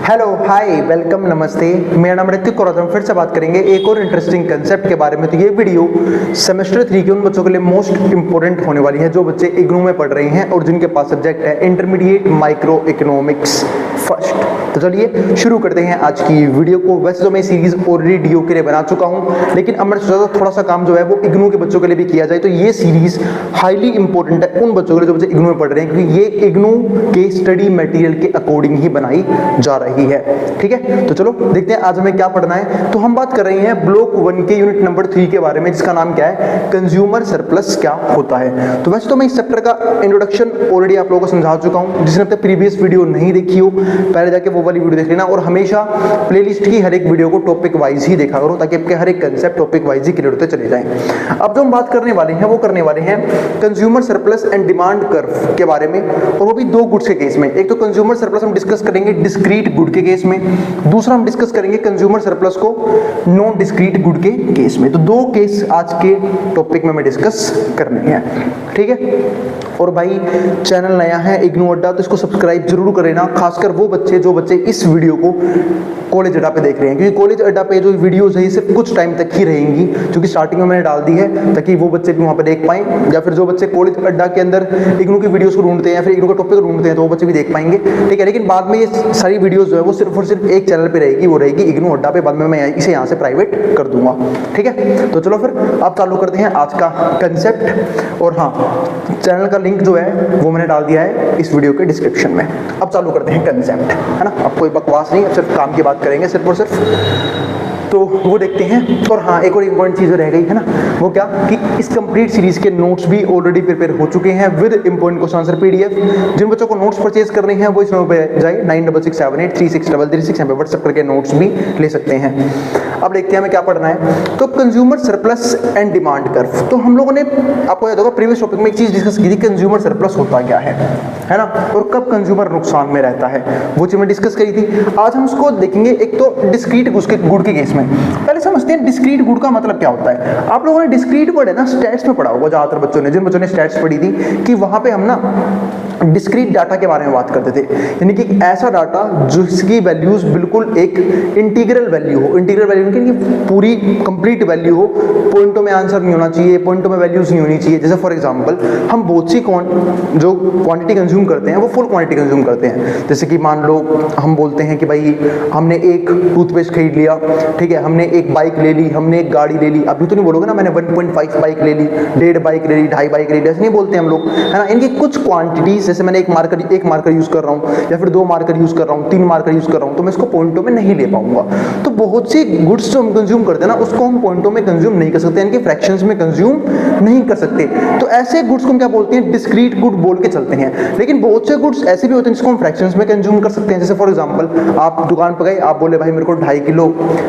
Hello hi welcome नमस्ते, मेरा नाम ऋतिक और हम फिर से बात करेंगे एक और इंटरेस्टिंग कंसेप्ट के बारे में। तो ये वीडियो सेमेस्टर 3 के उन बच्चों के लिए मोस्ट इंपोर्टेंट होने वाली है जो बच्चे इग्नू में पढ़ रहे हैं और जिनके पास सब्जेक्ट है इंटरमीडिएट माइक्रो इकोनॉमिक्स फर्स्ट। तो चलिए शुरू करते हैं आज की वीडियो को। वैसे तो मैं सीरीज ऑलरेडी डीओ के लिए बना चुका हूं, लेकिन अब मैंने सोचा थोड़ा सा काम जो है वो इग्नू के बच्चों के लिए भी किया जाए। तो ये सीरीज हाईली इंपॉर्टेंट है उन बच्चों के लिए जो बच्चे इग्नू में पढ़ रहे हैं, क्योंकि ये इग्नू के स्टडी मटेरियल के अकॉर्डिंग ही बनाई जा रही है। ठीक है, तो चलो देखते हैं आज हमें क्या पढ़ना है। तो हम बात कर रहे हैं ब्लॉक 1 के यूनिट नंबर 3 के बारे में, जिसका नाम क्या है, कंज्यूमर सरप्लस क्या होता है। तो वैसे तो मैं इस चैप्टर का इंट्रोडक्शन ऑलरेडी आप लोगों को समझा चुका हूं। जिसने अपने प्रीवियस वीडियो नहीं देखी हो पहले जाके वो वाली वीडियो देख लेना, और हमेशा प्लेलिस्ट की हर एक वीडियो को टॉपिक वाइज ही देखा करो ताकि आपके हर एक कंसेप्ट टॉपिक वाइज ही क्लियर होते चले जाएं। अब जो हम बात करने वाले हैं वो करने वाले हैं consumer surplus and demand curve के बारे में, और वो भी दो गुड्स के केस में। एक तो कंज्यूमर सरप्लस हम डिस्कस करेंगे डिस्क्रीट गुड के केस में, दूसरा हम डिस्कस करेंगे कंज्यूमर सरप्लस को नॉन डिस्क्रीट गुड के केस में। तो दो केस आज के टॉपिक में मैं डिस्कस करने हैं। ठीक है, और भाई चैनल नया है इग्नू अड्डा, तो इसको सब्सक्राइब जरूर कर लेना, खासकर वो बच्चे जो बच्चे इस वीडियो को कॉलेज अड्डा पे देख रहे हैं, क्योंकि कॉलेज अड्डा पे जो वीडियोस है ये सिर्फ कुछ टाइम तक ही रहेंगी, क्योंकि स्टार्टिंग में मैंने डाल दी है ताकि वो बच्चे भी वहाँ पे देख पाएं, या फिर जो बच्चे कॉलेज अड्डा के अंदर इग्नू की वीडियोस को ढूंढते हैं या फिर इग्नू का टॉपिक ढूंढते हैं तो वो बच्चे भी देख पाएंगे। ठीक है, लेकिन बाद में ये सारी वीडियोस जो है वो सिर्फ और सिर्फ एक चैनल पे रहेगी, वो रहेगी इग्नू अड्डा पे। बाद में मैं इसे यहाँ से प्राइवेट कर दूंगा। ठीक है, तो चलो फिर अब चालू करते हैं आज का कंसेप्ट। और हाँ, चैनल का लिंक जो है वो मैंने डाल दिया है इस वीडियो के डिस्क्रिप्शन में। अब चालू करते हैं कंसेप्ट, है ना। अब कोई बकवास नहीं, अब सिर्फ काम की बात करेंगे सिर्फ और सिर्फ, तो वो देखते हैं। और हाँ, एक और इम्पोर्टेंट चीज़ रह गई है ना, वो क्या कि इस कंप्लीट सीरीज के नोट्स भी ऑलरेडी प्रिपेयर हो चुके हैं with important question answer PDF. जिन बच्चों को नोट्स परचेज करने हैं वो इस नंबर पे जाइए 9667836336 पे व्हाट्सएप करके नोट्स भी ले सकते हैं। अब देखते हैं हमें क्या पढ़ना है। तो consumer surplus and demand curve, तो हम लोगों ने आपको याद होगा प्रीवियस टॉपिक में एक चीज डिस्कस की थी, कंज्यूमर सरप्लस होता क्या है ना, और कब कंज्यूमर नुकसान में रहता है, वो चीज मैं डिस्कस करी थी। आज हम उसको देखेंगे एक तो डिस्क्रीट गुड के केस में। पहले समझते हैं डिस्क्रीट गुड का मतलब क्या होता है। आप लोगों ने डिस्क्रीट वर्ड है ना स्टैट्स में पढ़ा होगा, ज्यादातर बच्चों ने, जिन बच्चों ने स्टैट्स पढ़ी थी, कि वहां पे हम ना डिस्क्रीट डाटा के बारे में बात करते थे, यानी कि ऐसा डाटा जिसकी वैल्यूज बिल्कुल एक इंटीग्रल वैल्यू हो। इंटीग्रल वैल्यू कि पूरी कंप्लीट वैल्यू हो, पॉइंटों में आंसर नहीं होना चाहिए, पॉइंटों में वैल्यूज नहीं होनी चाहिए। जैसे फॉर एग्जांपल हम बहुत सी जो क्वांटिटी कंज्यूम करते हैं वो फुल क्वांटिटी कंज्यूम करते हैं। जैसे कि मान लो हम बोलते हैं कि भाई हमने एक टूथपेस्ट खरीद लिया, ठीक है, हमने एक बाइक ले ली, हमने एक गाड़ी ले ली। अभी तो नहीं बोलोगे ना मैंने 1.5 बाइक ले ली, 1.5 बाइक ले ली, 2.5 बाइक ले ली, ऐसे नहीं बोलते हम लोग, है ना। इनकी कुछ क्वांटिटीज, जैसे मैंने एक मार्कर यूज कर रहा हूँ या फिर 2 मार्कर यूज कर रहा हूँ, 3 मार्कर यूज कर रहा हूँ, तो मैं इसको पॉइंटों में नहीं ले पाऊंगा। तो बहुत सी गुड्स जो हम कंज्यूम करते हैं ना उसको हम पॉइंटों में कंज्यूम नहीं कर सकते, यानी कि फ्रैक्शंस में कंज्यूम नहीं कर सकते। तो ऐसे गुड्स को हम क्या बोलते हैं, डिस्क्रीट गुड बोल के चलते हैं। लेकिन बहुत से गुड्स ऐसे भी होते हैं जिसको हम फ्रैक्शंस में कंज्यूम कर सकते हैं। जैसे फॉर एग्जांपल आप दुकान पर गए, आप बोले भाई मेरे को 2.5 किलो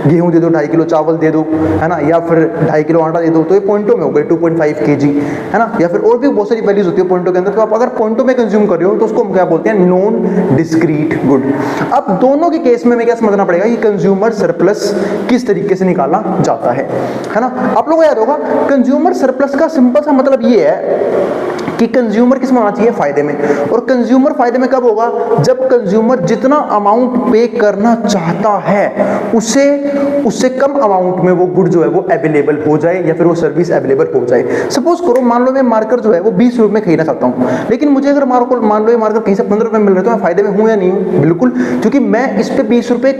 गेहूं दे दो, 2.5 किलो चावल दे दो, है ना, या फिर 2.5 किलो आटा दे दो, तो ये पॉइंटों में हो गए 2.5 kg, है ना। या फिर और भी बहुत सारी वैल्यूज होती है पॉइंटों के अंदर। तो आप अगर पॉइंटों में कंज्यूम कर रहे हो तो उसको हम क्या बोलते हैं, नॉन डिस्क्रीट गुड। अब दोनों के केस में हमें क्या समझना पड़ेगा कि कंज्यूमर सरप्लस किस तरीके से निकाला जाता है ना। आप लोगों को याद होगा कंज्यूमर सरप्लस का सिंपल सा मतलब ये है कि कंज्यूमर किस में होना चाहिए, फायदे में। और कंज्यूमर फायदे में कब होगा, जब कंज्यूमर जितना अमाउंट पे करना चाहता है उससे कम अमाउंट में वो गुड जो है वो अवेलेबल हो जाए या फिर वो सर्विस अवेलेबल हो जाए। सपोज करो मान लो मैं मार्कर जो है वो 20 रुपए में खरीदना चाहता हूँ, लेकिन मुझे अगर मान लो ये मार्कर कहीं से 15 रुपए मिल रहा है तो मैं फायदे में हूँ या नहीं हूँ, बिल्कुल, क्योंकि मैं इस पे 20 रुपए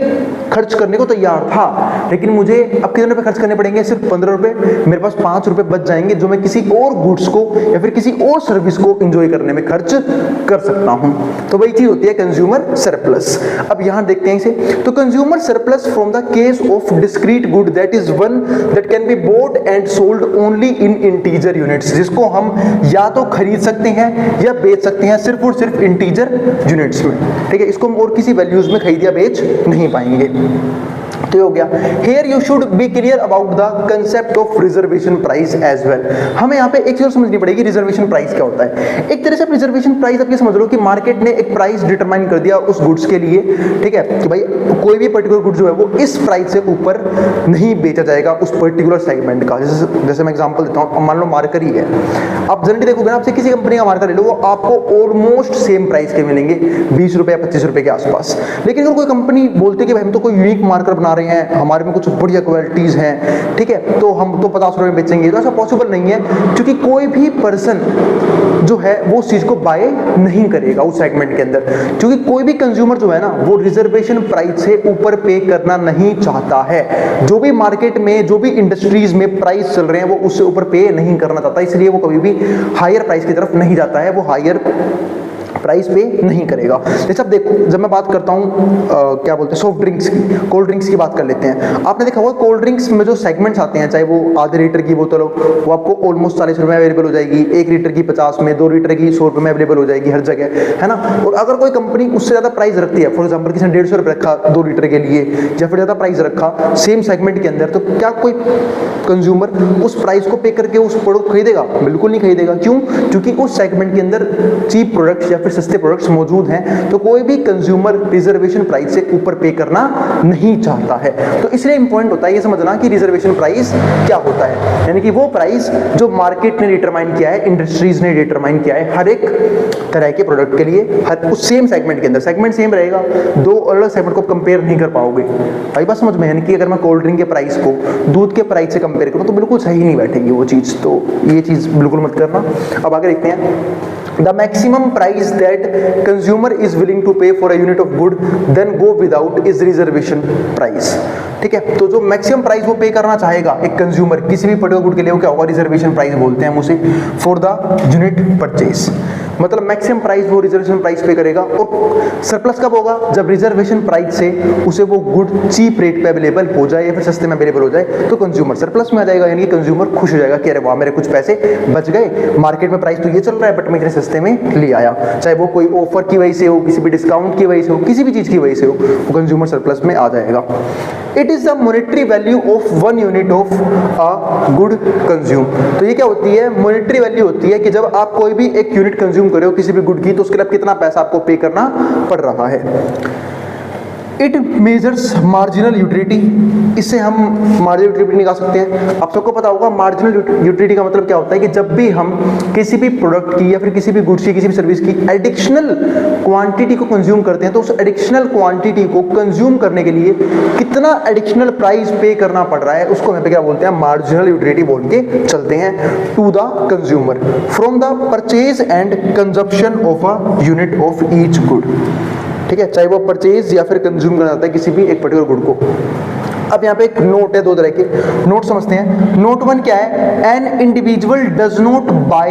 खर्च करने को तैयार था। लेकिन मुझे अब कितने रुपए खर्च करने पड़ेंगे, सिर्फ 15 रुपए। मेरे पास 5 रुपए बच जाएंगे जो मैं किसी और गुड्स को या फिर किसी और सर्विस को एंजॉय करने में खर्च कर सकता हूं। तो वही चीज होती है कंज्यूमर सरप्लस। अब यहां देखते हैं इसे, तो consumer surplus from the case of discrete good that is one that can be bought and sold only in integer units, जिसको हम या तो खरीद सकते हैं या बेच सकते हैं सिर्फ और सिर्फ इंटीजर यूनिट्स में। ठीक है, इसको हम और किसी वैल्यूज में खरीद या बेच नहीं पाएंगे। तो ये हो गया। Here you should be clear about the concept of reservation price as well। हमें यहाँ पे एक चीज समझनी पड़ेगी, रिजर्वेशन प्राइस क्या होता है। एक तरह से आप रिजर्वेशन प्राइस आप ये समझ लो कि मार्केट ने एक प्राइस डिटरमाइन कर दिया उस गुड्स के लिए, ठीक है, कि भाई कोई भी पर्टिकुलर गुड्स जो है वो इस प्राइस से ऊपर नहीं बेचा जाएगा उस पर्टिकुलर सेगमेंट का। जैसे मैं एग्जांपल देता हूँ, मान लो मार्कर ही है, आप जनरली देखोगे ना, आपसे किसी कंपनी का मार्कर ले लो, वो आपको ऑलमोस्ट सेम प्राइस के मिलेंगे, 20 रुपए या 25 रुपए के आसपास। लेकिन अगर कोई कंपनी बोलती है कि भाई हम तो कोई यूनिक मार्कर बना रहे हैं, हमारे में कुछ बढ़िया क्वालिटीज हैं, ठीक है, तो हम तो 50 रुपए में बेचेंगे, तो ऐसा पॉसिबल नहीं है, क्योंकि कोई भी पर्सन जो है वो उस चीज को बाय नहीं करेगा उस सेगमेंट के अंदर, क्योंकि कोई भी कंज्यूमर जो है ना वो रिजर्वेशन प्राइस से ऊपर पे करना नहीं चाहता है। जो भी मार्केट में, जो भी इंडस्ट्रीज में प्राइस चल रहे हैं वो उससे ऊपर पे नहीं करना चाहता, इसलिए वो कभी भी हायर प्राइस की तरफ नहीं जाता है, वो हायर प्राइस पे नहीं करेगा। जैसे अब देखो, जब मैं बात करता हूँ क्या बोलते हैं सॉफ्ट ड्रिंक्स की, कोल्ड ड्रिंक्स की बात कर लेते हैं। आपने देखा होगा कोल्ड ड्रिंक्स में जो सेगमेंट्स आते हैं, चाहे वो आधे लीटर की बोतल हो, वो आपको ऑलमोस्ट 40 रुपए में अवेलेबल हो जाएगी, 1 लीटर की 50 में, 2 लीटर की 100 रुपए में अवेलेबल हो जाएगी हर जगह, है ना। और अगर कोई कंपनी उससे ज़्यादा प्राइस रखती है, फॉर एग्जाम्पल किसी ने 150 रुपये रखा 2 लीटर के लिए, या फिर ज़्यादा प्राइस रखा सेम सेगमेंट के अंदर, तो क्या कोई कंज्यूमर उस प्राइस को पे करके उस प्रोडक्ट खरीदेगा? बिल्कुल नहीं खरीदेगा। क्यों? क्योंकि उस सेगमेंट के अंदर चीप प्रोडक्ट्स या फिर सस्ते प्रोडक्ट्स मौजूद हैं, तो कोई भी कंज्यूमर रिजर्वेशन प्राइस से ऊपर पे करना नहीं चाहता है। तो इसलिए इंपॉर्टेंट होता है ये समझना कि रिजर्वेशन प्राइस क्या होता है, यानी कि वो प्राइस जो मार्केट ने डिटरमाइन किया है, इंडस्ट्रीज ने डिटरमाइन किया है हर एक तरह के प्रोडक्ट के लिए, हर उस सेम सेगमेंट के अंदर। सेगमेंट सेम रहेगा, दो अलग सेगमेंट को कंपेयर नहीं कर पाओगे। भाई बात समझ में, यानी कि अगर मैं कोल्ड ड्रिंक के प्राइस को दूध के प्राइस से कंपेयर करूं तो बिल्कुल सही नहीं बैठेगी वो चीज़, तो ये चीज़ बिल्कुल मत करना। अब आगे देखते हैं, the maximum price that consumer is willing to pay for a unit of good then go without is reservation price। ठीक है, तो जो मैक्सिमम प्राइस वो पे करना चाहेगा एक कंज्यूमर किसी भी पर्टिकुलर गुड के लिए, वो क्या होगा? रिजर्वेशन प्राइस बोलते हैं हम उसे, फॉर द यूनिट परचेज। मतलब मैक्सिमम प्राइस वो रिजर्वेशन प्राइस पे करेगा। और सरप्लस कब होगा? जब रिजर्वेशन प्राइस से उसे वो गुड चीप रेट पे अवेलेबल हो जाए या फिर सस्ते में अवेलेबल हो जाए, तो कंज्यूमर सरप्लस में आ जाएगा, यानी कि कंज्यूमर खुश हो जाएगा कि अरे वाह मेरे कुछ पैसे बच गए, मार्केट में प्राइस तो ये चल रहा है बट मैं इतने सस्ते में ले आया। चाहे वो कोई ऑफर की वजह से हो, किसी भी डिस्काउंट की वजह से हो, किसी भी चीज की वजह से हो, वो कंज्यूमर सरप्लस में आ जाएगा। It is the monetary value of 1 unit of a good consume. तो ये क्या होती है? मॉनेटरी वैल्यू होती है कि जब आप कोई भी एक यूनिट कंज्यूम कर रहे हो किसी भी गुड की, तो उसके लिए कितना पैसा आपको पे करना पड़ रहा है। इट मेजर्स मार्जिनल यूटिलिटी, इससे हम मार्जिनल यूटिलिटी निकाल सकते हैं। आप सबको पता होगा मार्जिनल यूटिलिटी का मतलब क्या होता है कि जब भी हम किसी भी प्रोडक्ट की या फिर किसी भी गुड्स की, किसी भी सर्विस की एडिशनल क्वांटिटी को कंज्यूम करते हैं, तो उस एडिशनल क्वांटिटी को कंज्यूम करने के लिए कितना एडिशनल प्राइस पे करना पड़ रहा है, उसको हम क्या बोलते हैं? मार्जिनल यूटिलिटी बोल के चलते हैं। To the consumer from the purchase and consumption of a unit of each good. ठीक है, चाहे वो परचेज या फिर कंज्यूम करना चाहता है किसी भी एक पर्टिकुलर गुड को। अब यहाँ पे एक नोट है, दो तरह के नोट समझते हैं। नोट 1 क्या है? N individual does not buy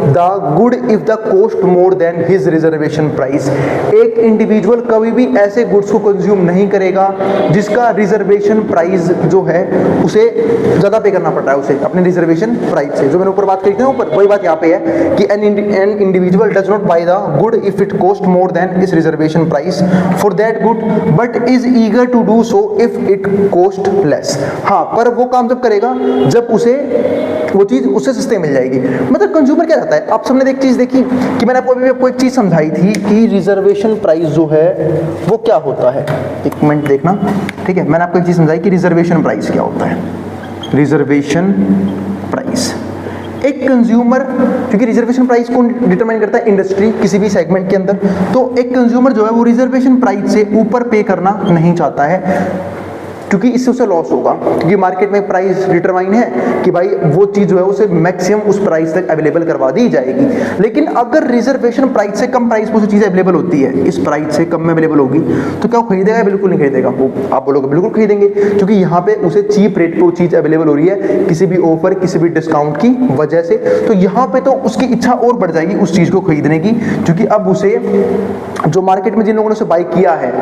the good if the cost more than his reservation price. एक इंडिविजुअल कभी भी ऐसे गुड्स को कंज्यूम नहीं करेगा जिसका रिजर्वेशन प्राइस जो है उसे ज्यादा पे करना पड़ रहा है उसे अपने रिजर्वेशन प्राइस से। जो मैंने ऊपर बात करी थी ना ऊपर, वही बात यहाँ पे है कि an individual does not buy the good if it cost more than his reservation price for that good but is eager to do so if it cost less. हाँ, पर वो काम जब करेगा जब उसे वो चीज उससे सस्ते मिल जाएगी। मतलब कंज्यूमर क्या रहता है? आप सबने एक चीज देखी कि मैंने आपको एक चीज समझाई थी कि रिजर्वेशन प्राइस जो है वो क्या होता है। एक मिनट देखना, ठीक है। मैंने आपको एक चीज समझाई कि रिजर्वेशन प्राइस क्या होता है। रिजर्वेशन प्राइस एक कंज्यूमर, क्योंकि रिजर्वेशन प्राइस कौन डिटरमाइन करता है? इंडस्ट्री, किसी भी सेगमेंट के अंदर। तो एक कंज्यूमर जो है वो रिजर्वेशन प्राइस से ऊपर पे करना नहीं चाहता है, क्योंकि इससे उसे लॉस होगा। क्योंकि मार्केट में प्राइस डिटरमाइन है कि भाई वो चीज जो है उसे मैक्सिमम उस प्राइस तक अवेलेबल करवा दी जाएगी। लेकिन अगर रिजर्वेशन प्राइस से कम प्राइस पर वो चीज अवेलेबल होती है, इस प्राइस से कम में अवेलेबल होगी, तो क्या वो खरीदेगा? बिल्कुल नहीं खरीदेगा। वो आप बोलोगे बिल्कुल खरीदेंगे, क्योंकि यहाँ पे उसे चीप रेट पे वो चीज अवेलेबल हो रही है किसी भी ऑफर, किसी भी डिस्काउंट की वजह से। तो यहाँ पे तो उसकी इच्छा और बढ़ जाएगी उस चीज को खरीदने की, क्योंकि अब उसे जो मार्केट में जिन लोगों ने उसे बाई किया है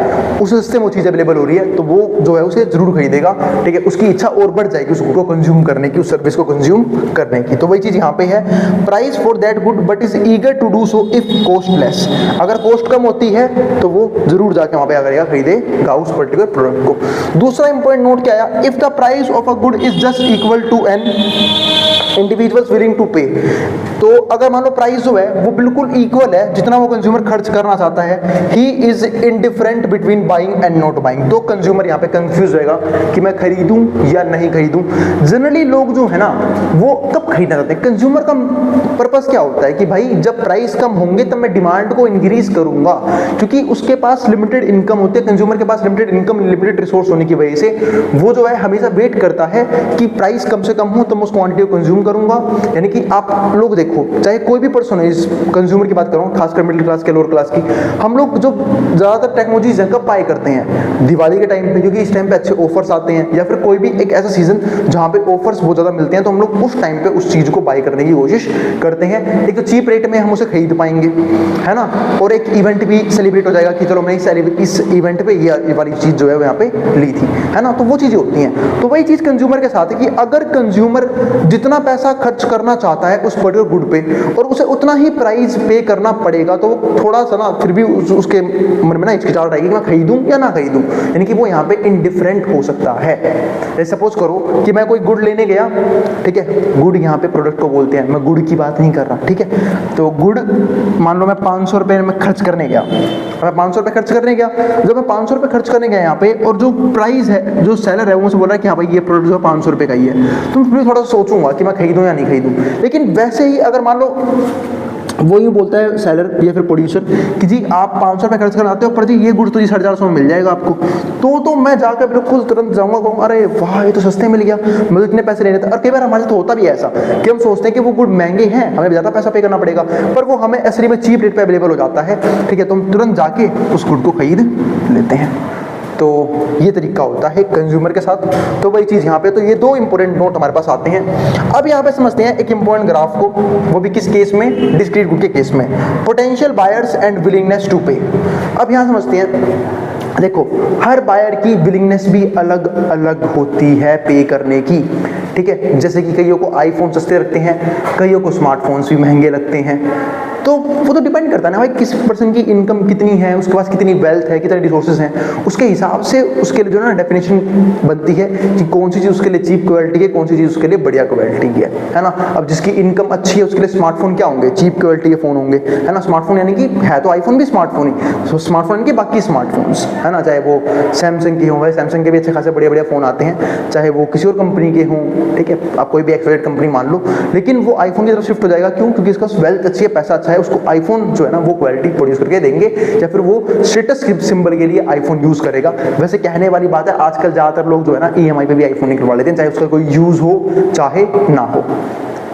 उससे वो चीज अवेलेबल हो रही है, तो वो जो है उसे जरूर खरीदेगा, ठीक है, उसकी इच्छा और बढ़ जाएगी उस गुड को कंज्यूम करने की, उस सर्विस को कंज्यूम करने की। तो वही चीज यहाँ पे है, price for that good but is eager to do so if cost less. अगर कॉस्ट कम होती है तो वो जरूर जाके वहां पे क्या करेगा, खरीदेगा उस पर्टिकुलर प्रोडक्ट को। दूसरा इंपॉर्टेंट नोट क्या आया, if the price of a good is just equal to an individual's willing to pay. तो अगर मान लो प्राइस जो है वो बिल्कुल इक्वल है जितना वो कंज्यूमर खर्च करना चाहता है, he is indifferent between buying and not buying. तो कंज्यूमर यहाँ पे कंफ्यूज होएगा कि मैं खरीदूं या नहीं खरीदूं। जनरली लोग जो है ना वो कब खरीदना चाहते हैं, कंज्यूमर का पर्पस क्या होता है कि भाई जब प्राइस कम होंगे तब मैं डिमांड को इंक्रीज करूंगा, क्योंकि उसके पास लिमिटेड इनकम होती है, कंज्यूमर के पास लिमिटेड इनकम लिमिटेड रिसोर्स होने की वजह से वो जो है हमेशा वेट करता है कि प्राइस कम से कम हो तो मैं उस क्वांटिटी को कंज्यूम करूंगा। यानी कि आप लोग देखो, चाहे कोई भी पर्सन है, इस कंज्यूमर की बात कर रहा हूं, खासकर मिडिल क्लास के, लोअर क्लास की, हम लोग जो ज्यादातर टेक्नोलॉजीज कब बाय करते हैं, दिवाली के टाइम पे, क्योंकि इस टाइम पे अच्छे ऑफर्स आते हैं, या फिर कोई भी एक ऐसा सीजन जहां पे ऑफर्स बहुत ज्यादा मिलते हैं, तो हम लोग उस टाइम पे उस चीज को बाय करने की कोशिश करते हैं। एक तो चीप रेट में हम उसे खरीद पाएंगे, है ना, और एक इवेंट भी सेलिब्रेट हो जाएगा कि चलो मैंने इस इवेंट पे ये वाली चीज जो है वो यहाँ पे ली थी, है ना। तो वो चीजें होती हैं। तो वही चीज कंज्यूमर के साथ है कि अगर कंज्यूमर जितना पैसा खर्च करना चाहता है उस पर्टिकुलर गुड पे और उसे उतना ही प्राइस पे करना पड़ेगा, तो वो थोड़ा सा ना फिर भी उसके मन में ना हिचकिचाहट आएगी कि मैं खरीदूं या ना खरीदूं। यानी कि वो यहाँ पे इंडिफरेंट हो सकता है। जैसे सपोज करो कि मैं कोई गुड लेने गया, ठीक है, गुड यहाँ पे प्रोडक्ट को बोलते हैं, मैं गुड की बात नहीं कर रहा, ठीक है। तो गुड मान लो मैं 500 रुपये में खर्च करने गया, मैं 500 रुपये खर्च करने गया। जब मैं 500 रुपये खर्च करने गया यहाँ पे और जो प्राइस है, जो सेलर है वो मुझे बोल रहा है कि हाँ भाई ये प्रोडक्ट जो 500 रुपये का ही है, तो मैं थोड़ा सोचूंगा कि मैं खरीदूं या नहीं खरीदूं। लेकिन वैसे ही अगर मान लो वो यूँ बोलता है सेलर या फिर प्रोड्यूसर कि जी आप 500 रुपये खर्च करना आते हो, पर जी ये गुड तो जी 450 में मिल जाएगा आपको, तो मैं जाकर बिल्कुल तुरंत जाऊंगा, कहूँगा अरे वाह ये तो सस्ते मिल गया, मुझे इतने पैसे लेने थे। और कई बार हमारे तो होता भी है ऐसा कि हम सोचते हैं कि वो गुड महंगे हैं, हमें ज़्यादा पैसा पे करना पड़ेगा, पर वो हमें असली में चीप रेट पर अवेलेबल हो जाता है, ठीक है, तो हम तुरंत जाके उस गुड को खरीद लेते हैं। तो ये तरीका होता है कंज्यूमर के साथ। तो वही चीज़ यहाँ पे, तो ये दो इंपॉर्टेंट नोट हमारे पास आते हैं। अब यहाँ पे समझते हैं एक इंपॉर्टेंट ग्राफ को, वो भी किस केस में, डिस्क्रीट गुड के केस में, potential buyers and willingness to pay. अब यहाँ समझते हैं, देखो हर बायर की विलिंगनेस भी अलग अलग होती है पे करने की, ठीक है। जैसे कि कईयों को आईफोन सस्ते लगते हैं, कईयों को स्मार्टफोन्स भी महंगे लगते हैं, तो वो तो डिपेंड करता है ना भाई किस पर्सन की इनकम कितनी है, उसके पास कितनी वेल्थ है, कितने रिसोर्सेज हैं, उसके हिसाब से उसके लिए जो ना डेफिनेशन बनती है कि कौन सी चीज़ उसके लिए चीप क्वालिटी है, कौन सी चीज़ उसके लिए बढ़िया क्वालिटी की है ना। अब जिसकी इनकम अच्छी है उसके लिए स्मार्टफोन क्या होंगे, चीप क्वालिटी के फ़ोन होंगे, है ना। स्मार्टफोन यानी कि है तो आईफोन भी स्मार्टफोन ही, तो स्मार्टफोन यानी कि बाकी स्मार्टफोन्स, है ना, चाहे वो सैमसंग के हों, भाई सैमसंग के भी अच्छे खासे बढ़िया बढ़िया फ़ोन आते हैं, चाहे वो किसी और कंपनी के हों, ठीक है, आप कोई भी एक्सपेक्टेड कंपनी मान लो, लेकिन वो आईफोन की तरफ शिफ्ट हो जाएगा। क्यों? क्योंकि इसका वेल्थ अच्छी है, पैसा अच्छा है, उसको आईफोन जो है ना वो क्वालिटी प्रोड्यूस करके देंगे, या फिर वो स्टेटस सिंबल के लिए आईफोन यूज करेगा। वैसे कहने वाली बात है, आजकल ज्यादातर लोग जो है ना ईएमआई पे भी आईफोन निकलवा लेते हैं, चाहे उसका कोई यूज हो चाहे ना हो,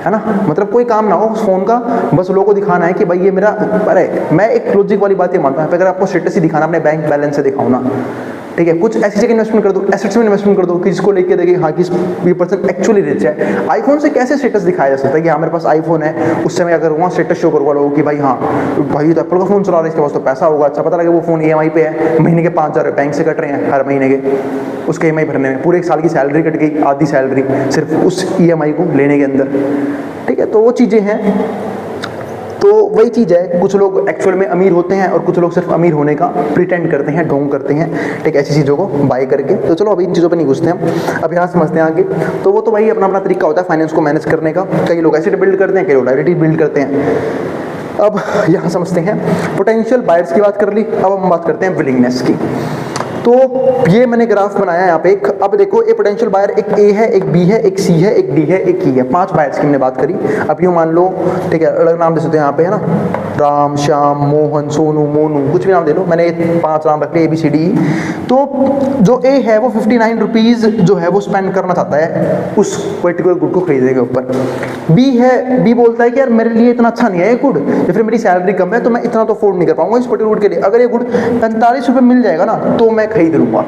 है ना, मतलब कोई काम ना हो उस फोन का, बस लोगों को दिखाना है कि भाई ये मेरा। अरे मैं एक लॉजिक वाली बात ये मानता हूँ, अगर आपको स्टेटस ही दिखाना, अपने बैंक बैलेंस से दिखाओ ना, ठीक है, कुछ ऐसी जगह इन्वेस्टमेंट कर दो, एसेट्स में इन्वेस्टमेंट कर दो कि जिसको लेके देखे हाँ कि ये पर्सन एक्चुअली रिच है। आईफोन से कैसे स्टेटस दिखाया जा सकता है कि हाँ मेरे पास आईफोन है, उससे मैं अगर वहाँ स्टेटस शो करूँगा लोगों कि भाई हाँ भाई तो एप्पल का फोन चला रहा है, इसके पास तो पैसा होगा। अच्छा पता लगे वो फोन ईएमआई पे है, महीने के 5,000 बैंक से कट रहे हैं हर महीने के, उसके ईएमआई भरने में पूरे एक साल की सैलरी कट गई, आधी सैलरी सिर्फ उस ईएमआई को लेने के अंदर, ठीक है। तो वो चीज़ें हैं। तो वही चीज़ है, कुछ लोग एक्चुअल में अमीर होते हैं और कुछ लोग सिर्फ अमीर होने का प्रिटेंड करते हैं, ढोंग करते हैं, ठीक है, ऐसी चीज़ों को बाय करके। तो चलो अभी इन चीज़ों पे नहीं घुसते हम, अब यहाँ समझते हैं आगे। तो वो तो वही अपना अपना तरीका होता है फाइनेंस को मैनेज करने का। कई लोग एसेट बिल्ड करते हैं, कई लोग लायबिलिटी बिल्ड करते हैं। अब यहाँ समझते हैं पोटेंशियल बायर्स की बात कर ली, अब हम बात करते हैं विलिंगनेस की। तो ये मैंने ग्राफ बनाया यहाँ पे एक। अब देखो ये पोटेंशियल बायर एक ए है, एक बी है, एक सी है, एक डी है, एक ई है, 5 बायर्स की हमने बात करी। अब यूँ मान लो, ठीक है, अलग नाम दे सकते हैं यहाँ पे, है ना, राम, श्याम, मोहन, सोनू, मोनू, कुछ भी नाम दे लो, मैंने 5 नाम रखे ABCD। तो जो ए है वो 59 रुपीज़ जो है वो स्पेंड करना चाहता है उस पर्टिकुलर गुड को खरीदने के ऊपर। बी है, बी बोलता है कि यार मेरे लिए इतना अच्छा नहीं है ये गुड, या फिर मेरी सैलरी कम है तो मैं इतना तो अफोर्ड नहीं कर पाऊंगा इस पर्टिकुलर गुड के लिए। अगर ये गुड 45 रुपये मिल जाएगा ना तो मैं खरीद लूँगा,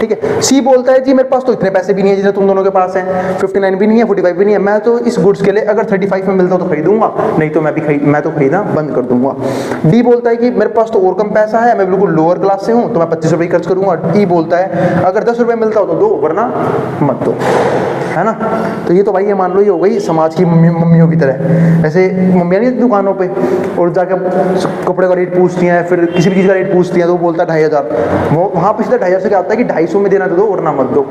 ठीक है। सी बोलता है जी मेरे पास तो इतने पैसे भी नहीं है जितने तुम दोनों के पास हैं, 59 भी नहीं है, 45 भी नहीं है, मैं तो इस गुड्स के लिए अगर 35 में मिलता तो खरीदूंगा, नहीं तो मैं तो खरीदना बंद कर दूंगा। डी बोलता है कि मेरे पास तो और कम पैसा है, मैं बिल्कुल लोअर क्लास से हूं, तो मैं 25 रुपये खर्च करूंगा। ई बोलता है अगर 10 रुपये मिलता हो तो दो, वरना मत दो, है ना। तो ये तो भाई ये मान लो ये हो गई समाज की मम्मियों की तरह। ऐसे मम्मियाँ नहीं दुकानों पे और जाकर कपड़े का रेट पूछती हैं, फिर किसी भी चीज़ का रेट पूछती हैं, तो वो बोलता है 2500, वो वहाँ पे सीधा 2500 से क्या आता है कि 250 में देना तो दो वरना मत दो,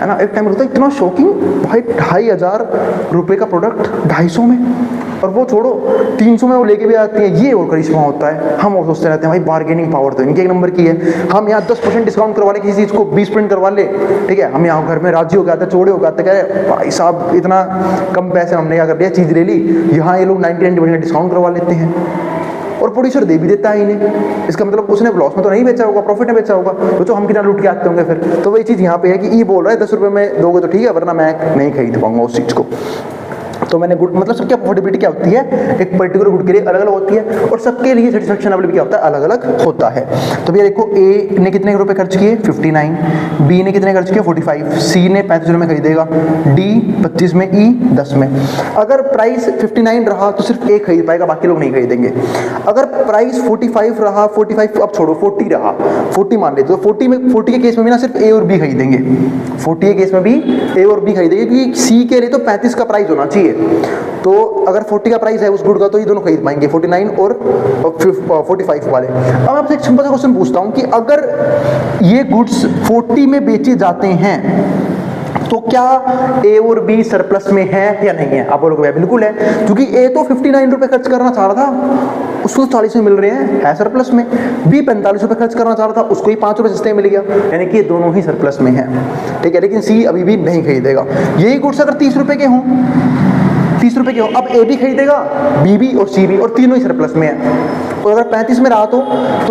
है ना। एक टाइम होता है इतना शॉकिंग भाई 2500 रुपये का प्रोडक्ट 250 में, और वो छोड़ो 300 में वो लेके भी आती हैं। ये और करिश्मा होता है। हम और सोचते रहते हैं भाई बार्गेनिंग पावर तो इनकी एक नंबर की है, हम यहाँ 10% डिस्काउंट करवा ले, किसी चीज़ को 20% करवा ले, ठीक है, हम यहाँ घर में राजी हो जाते, चौड़े हो जाते, कह रहे भाई साहब इतना कम पैसे हमने क्या कर दिया, चीज़ ले ली, यहाँ ये लोग 99% डिस्काउंट करवा लेते हैं और प्रोड्यूसर दे भी देता है इन्हें। इसका मतलब उसने लॉस में तो नहीं बेचा होगा, प्रॉफिट में बेचा होगा, तो हम कितना लूट के आते होंगे फिर। तो वही चीज़ यहाँ पे है कि ये बोल रहा है 10 रुपये में दोगे तो ठीक है, वरना मैं नहीं खरीद पाऊंगा उस चीज़ को। तो मैंने गुड मतलब सबकी अफोर्डेबिलिटी क्या होती है, एक पर्टिकुलर गुड के लिए अलग अलग होती है, और सबके लिए सेटिस्फेक्शन लेवल भी क्या होता है, अलग अलग होता है। तो भैया देखो ए ने कितने रुपए खर्च किए 59, बी ने कितने खर्च किए 45, सी ने 35 रुपये में खरीदेगा, डी 25 में, ई 10 में। अगर प्राइस 59 रहा तो सिर्फ ए खरीद पाएगा, बाकी लोग नहीं खरीदेंगे। अगर प्राइस 45 रहा, 45 अब छोड़ो 40 रहा, 40 मान लेते तो 40 के केस में भी ना सिर्फ ए और बी खरीदेंगे, 40 के केस में भी ए और बी खरीदेंगे, क्योंकि सी के लिए तो 35 का प्राइस होना चाहिए। तो अगर 40 का प्राइस है उस गुड का तो ये दोनों खरीद पाएंगे, 49 और 45 वाले। अब मैं आपसे एक सिंपल सा क्वेश्चन पूछता हूं कि अगर ये गुड्स 40 में बेचे जाते हैं तो क्या ए और बी सरप्लस में है या नहीं है? आप बोलोगे बिल्कुल है, क्योंकि ए तो 59 रुपए खर्च करना चाह रहा था, उसको 40 में मिल रहे हैं, है सरप्लस में। बी 45 रुपए खर्च करना चाह रहा था, उसको ही 5 रुपए सस्ते मिल गया, यानी कि ये दोनों ही सरप्लस में है, ठीक है। लेकिन सी अभी भी नहीं खरीदेगा। यही गुड्स अगर 30 रुपए के हों, 30 रुपए के हो, अब ए भी खरीदेगा, बी भी और सी भी, और तीनों ही सरप्लस में है। और अगर 35 में रहा तो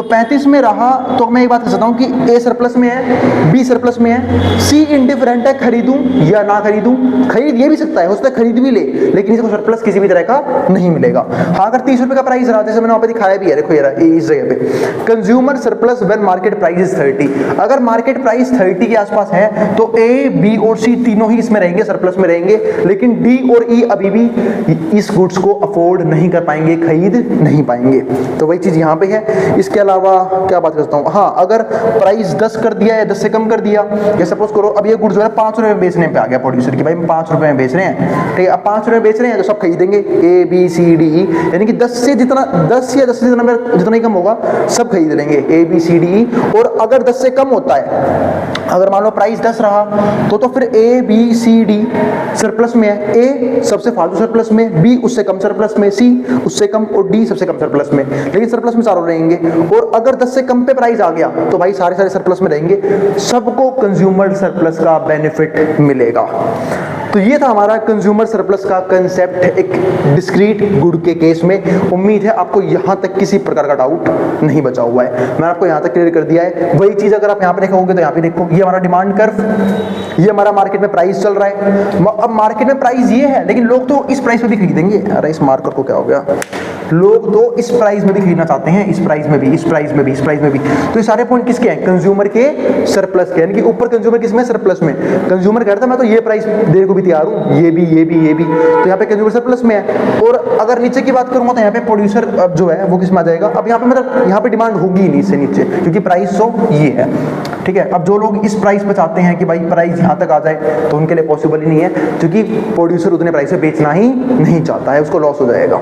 35 में रहा तो मैं एक बात कह सकता हूँ कि ए सरप्लस में है, बी सरप्लस में है, सी इंडिफरेंट है, खरीदूं या ना खरीदूं। खरीद ये भी सकता है, हो सकता है खरीद भी ले, लेकिन इसको सरप्लस किसी भी तरह का नहीं मिलेगा। हाँ अगर 30 रुपए का प्राइस रहा, जैसे मैंने वहाँ पे दिखाया भी है, देखो ये इस जगह पे consumer surplus when market price is 30। अगर मार्केट प्राइस 30 के आसपास है तो ए, बी और सी तीनों ही इसमें रहेंगे, सरप्लस में रहेंगे, लेकिन डी और ई अभी भी इस गुड्स को अफोर्ड नहीं कर पाएंगे, खरीद नहीं पाएंगे। तो वही चीज यहाँ पे है। इसके अलावा क्या बात करता हूँ, हाँ अगर प्राइस 10 कर दिया या 10 से कम कर दिया, या सपोज करो अब ये गुड्स जो है 5 रुपए में बेचने पे आ गया प्रोड्यूसर की, भाई 5 रुपए में बेच रहे हैं, ठीक है, अब 5 रुपए में बेच रहे हैं तो सब खरीदेंगे, ए बी सी डी ई, यानी कि 10 या 10 से जितना ही कम होगा सब खरीद लेंगे, ए बी सी डी ई। और अगर 10 से कम होता है, अगर मान लो प्राइस 10 रहा तो फिर A B C D surplus में है, ए सबसे फालतू सरप्लस में, बी उससे कम सरप्लस में, सी उससे कम और डी सबसे कम सरप्लस में, लेकिन सरप्लस में सारों रहेंगे। और अगर 10 से कम पे प्राइस आ गया तो भाई सारे सरप्लस में रहेंगे, सबको कंज्यूमर सरप्लस का बेनिफिट मिलेगा। तो ये था हमारा कंज्यूमर सरप्लस का कंसेप्ट एक डिस्क्रीट गुड के केस में। उम्मीद है आपको यहाँ तक किसी प्रकार का डाउट नहीं बचा हुआ है, मैंने आपको यहाँ तक क्लियर कर दिया है। वही चीज अगर आप यहाँ पे देखोगे तो यहाँ पे देखो, ये हमारा डिमांड कर्व, ये हमारा मार्केट में प्राइस चल रहा है। अब मार्केट में प्राइस ये है, लेकिन लोग तो इस प्राइस पे भी खरीदेंगे। अरे इस मार्कर को क्या हो गया, लोग तो इस प्राइस में भी खरीदना चाहते हैं, इस प्राइस में भी, इस प्राइस में भी, इस प्राइस में भी। तो ये सारे पॉइंट किसके हैं, कंज्यूमर के सरप्लस के, यानी कि ऊपर कंज्यूमर किसमें, सरप्लस में। कंज्यूमर कहता है मैं तो ये प्राइस देने को भी तैयार हूं, ये भी, ये भी, ये भी, तो यहाँ पे कंज्यूमर सरप्लस में है। और अगर नीचे की बात करूंगा तो यहाँ पे प्रोड्यूसर जो है वो किसमें आ जाएगा। अब यहाँ पे मतलब यहाँ पे डिमांड होगी ही नहीं इससे नीचे, क्योंकि प्राइस तो ये है, ठीक है। अब जो लोग इस प्राइस पे चाहते हैं कि भाई प्राइस यहाँ तक आ जाए, तो उनके लिए पॉसिबल ही नहीं है, क्योंकि प्रोड्यूसर उतने प्राइस पे बेचना ही नहीं चाहता है, उसको लॉस हो जाएगा,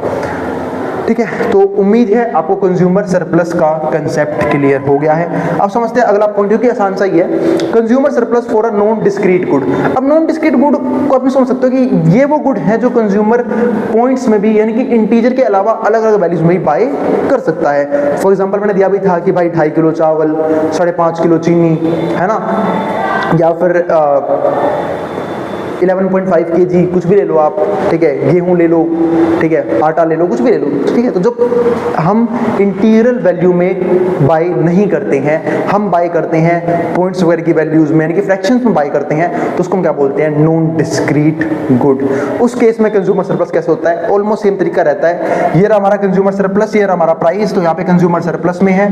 ठीक है। तो उम्मीद है आपको कंज्यूमर सरप्लस का कंसेप्ट क्लियर हो गया है। अब समझते हैं अगला पॉइंट, क्योंकि आसान सा ही है, consumer surplus for a non discrete good. अब नॉन डिस्क्रीट गुड को आप समझ सकते हो कि ये वो गुड है जो कंज्यूमर पॉइंट्स में भी, यानी कि इंटीजर के अलावा अलग अलग वैल्यूज में भी बाय कर सकता है। फॉर एग्जाम्पल मैंने दिया भी था कि भाई 2.5 किलो चावल, 5.5 किलो चीनी, है ना, या फिर 11.5 kg कुछ भी ले लो आप, ठीक है, गेहूं ले लो, ठीक है, आटा ले लो, कुछ भी ले लो, ठीक है। तो जब हम इंटीग्रल वैल्यू में बाय नहीं करते हैं, हम बाय करते हैं पॉइंट्स वगैरह की वैल्यूज में, यानी कि फ्रैक्शंस में बाय करते हैं, तो उसको हम क्या बोलते हैं, नॉन डिस्क्रीट गुड। उस केस में कंज्यूमर सरप्लस कैसे होता है, ऑलमोस्ट सेम तरीका रहता है। ये रहा हमारा कंज्यूमर सरप्लस, ये रहा हमारा प्राइस, तो यहाँ पे कंज्यूमर सरप्लस में है,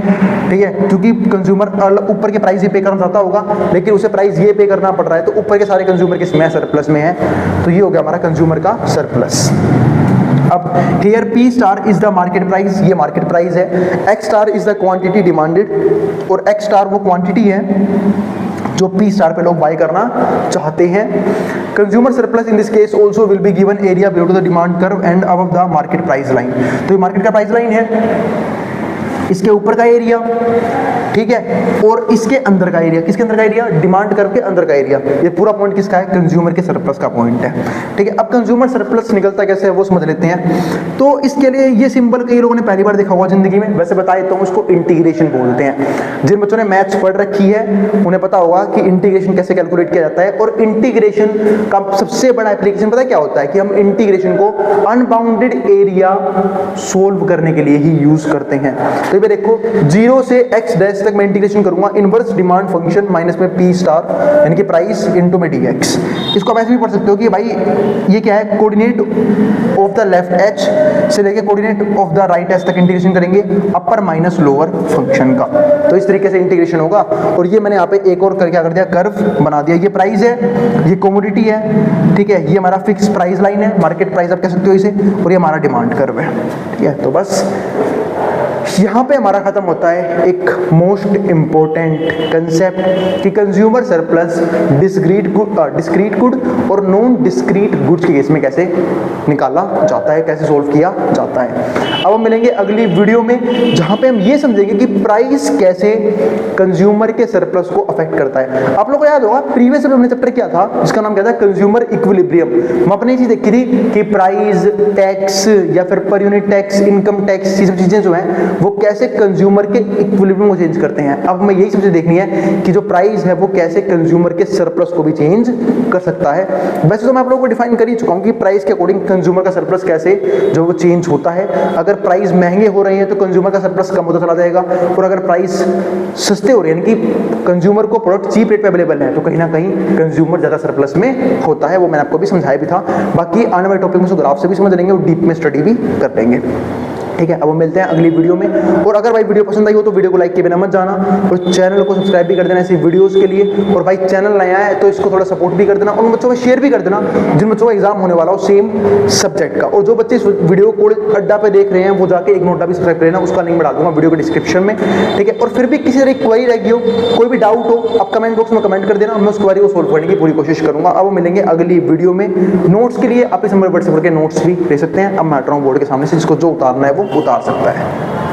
ठीक है, क्योंकि कंज्यूमर ऊपर के प्राइस ये पे करना चाहता होगा, लेकिन उसे प्राइस ये पे करना पड़ रहा है, तो ऊपर के सारे कंज्यूमर किसमें सरप्लस में है, तो ये हो गया हमारा कंज्यूमर का सरप्लस। अब here P star is the market price, ये मार्केट प्राइस है, x star is the quantity demanded, और एक्स स्टार वो क्वांटिटी है जो पी स्टार पे लोग बाय करना चाहते हैं। Consumer surplus in this case also will be given area below the demand curve and above the market price line. तो ये मार्केट का प्राइस लाइन है, इसके ऊपर का एरिया, ठीक है, और इसके अंदर का एरिया, किसके अंदर का एरिया, डिमांड कर्व के अंदर का एरिया। ये पूरा पॉइंट किसका है, कंज्यूमर के सरप्लस का पॉइंट है, ठीक है। अब कंज्यूमर सरप्लस निकलता कैसे है वो समझ लेते हैं। तो इसके लिए ये सिंबल कई लोगों ने पहली बार देखा होगा जिंदगी में, वैसे बता देता हूं, इसको इंटीग्रेशन बोलते हैं। जिन बच्चों ने मैथ्स पढ़ रखी है उन्हें पता होगा कि इंटीग्रेशन कैसे कैलकुलेट किया जाता है, और इंटीग्रेशन का सबसे बड़ा एप्लीकेशन पता है क्या होता है, कि हम इंटीग्रेशन को अनबाउंडेड एरिया सोल्व करने के लिए ही यूज करते हैं। तो ये देखो 0 से x डैश तक मैं इंटीग्रेशन करूंगा, इनवर्स डिमांड फंक्शन माइनस में p स्टार यानी कि प्राइस इनटू में dx। इसको आप ऐसे भी पढ़ सकते हो कि भाई ये क्या है, coordinate of the left h से लेके coordinate of the right h तक इंटीग्रेशन करेंगे अपर माइनस लोअर फंक्शन का। तो इस तरीके से इंटीग्रेशन होगा। और ये मैंने यहाँ पे एक और क्या कर दिया, कर्व बना दिया। ये प्राइस है, ये कमोडिटी है, ठीक है, ये हमारा फिक्स प्राइस लाइन है, मार्केट प्राइस आप कह सकते हो इसे, और ये हमारा डिमांड कर्व है, ठीक है। तो बस यहाँ पे हमारा खत्म होता है एक मोस्ट इंपॉर्टेंट कंसेप्ट कि कंज्यूमर सरप्लस डिस्क्रीट गुड और नॉन डिस्क्रीट गुड्स के केस में कैसे निकाला जाता है, कैसे सोल्व किया जाता है। अब हम मिलेंगे अगली वीडियो में जहाँ पे हम ये समझेंगे कि प्राइस कैसे कंज्यूमर के सरप्लस को अफेक्ट करता है। आप लोगों को याद होगा प्रीवियस में हमने चैप्टर किया था जिसका नाम क्या था, कंज्यूमर इक्विलिब्रियम। हम अपनी चीज देखी थी कि प्राइस, टैक्स या फिर per unit tax, income tax, ये सब चीजें जो हैं वो कैसे कंज्यूमर के इक्विलिब्रियम को चेंज करते हैं। अब हमें यही सबसे देखनी है कि जो प्राइस है वो कैसे कंज्यूमर के सरप्लस को भी चेंज कर सकता है। वैसे तो मैं आप लोगों को डिफाइन कर ही चुका हूं कि प्राइस के अकॉर्डिंग कंज्यूमर का सरप्लस कैसे जो वो चेंज होता है। अगर प्राइस महंगे हो रहे हैं तो कंज्यूमर का सरप्लस कम होता चला जाएगा, और अगर प्राइस सस्ते हो रहे हैं यानी कि कंज्यूमर को प्रोडक्ट चीप रेट पे अवेलेबल है तो कहीं ना कहीं कंज्यूमर ज्यादा सरप्लस में होता है। वो मैंने आपको भी समझाया भी था। बाकी आने वाले टॉपिक में ग्राफ से भी समझ लेंगे और डीप में स्टडी भी कर लेंगे, ठीक है। अब हम मिलते हैं अगली वीडियो में। और अगर भाई वीडियो पसंद आई हो तो वीडियो को लाइक किए बिना मत जाना, और चैनल को सब्सक्राइब भी कर देना ऐसी वीडियोस के लिए। और भाई चैनल नया है तो इसको थोड़ा सपोर्ट भी कर देना, और उन बच्चों को शेयर भी कर देना जिन बच्चों का एग्जाम होने वाला हो सेम सब्जेक्ट का। और जो बच्चे इस वीडियो को अड्डा पे देख रहे हैं वो जाके एक नोटा भी सब्सक्राइब कर लेना, उसका लिंक मैं डाल दूंगा वीडियो के डिस्क्रिप्शन में, ठीक है। और फिर भी किसी तरह की क्वेरी रह गई हो, कोई भी डाउट हो, आप कमेंट बॉक्स में कमेंट कर देना, मैं उस क्वेरी को सोल्व करने की पूरी कोशिश करूंगा। अब मिलेंगे अगली वीडियो में। नोट्स के लिए आप इस नंबर व्हाट्सएप करके नोट्स भी ले सकते हैं। अब मैं हट रहा हूँ बोर्ड के सामने से, जिसको जो उतारना है वो उतार सकता है।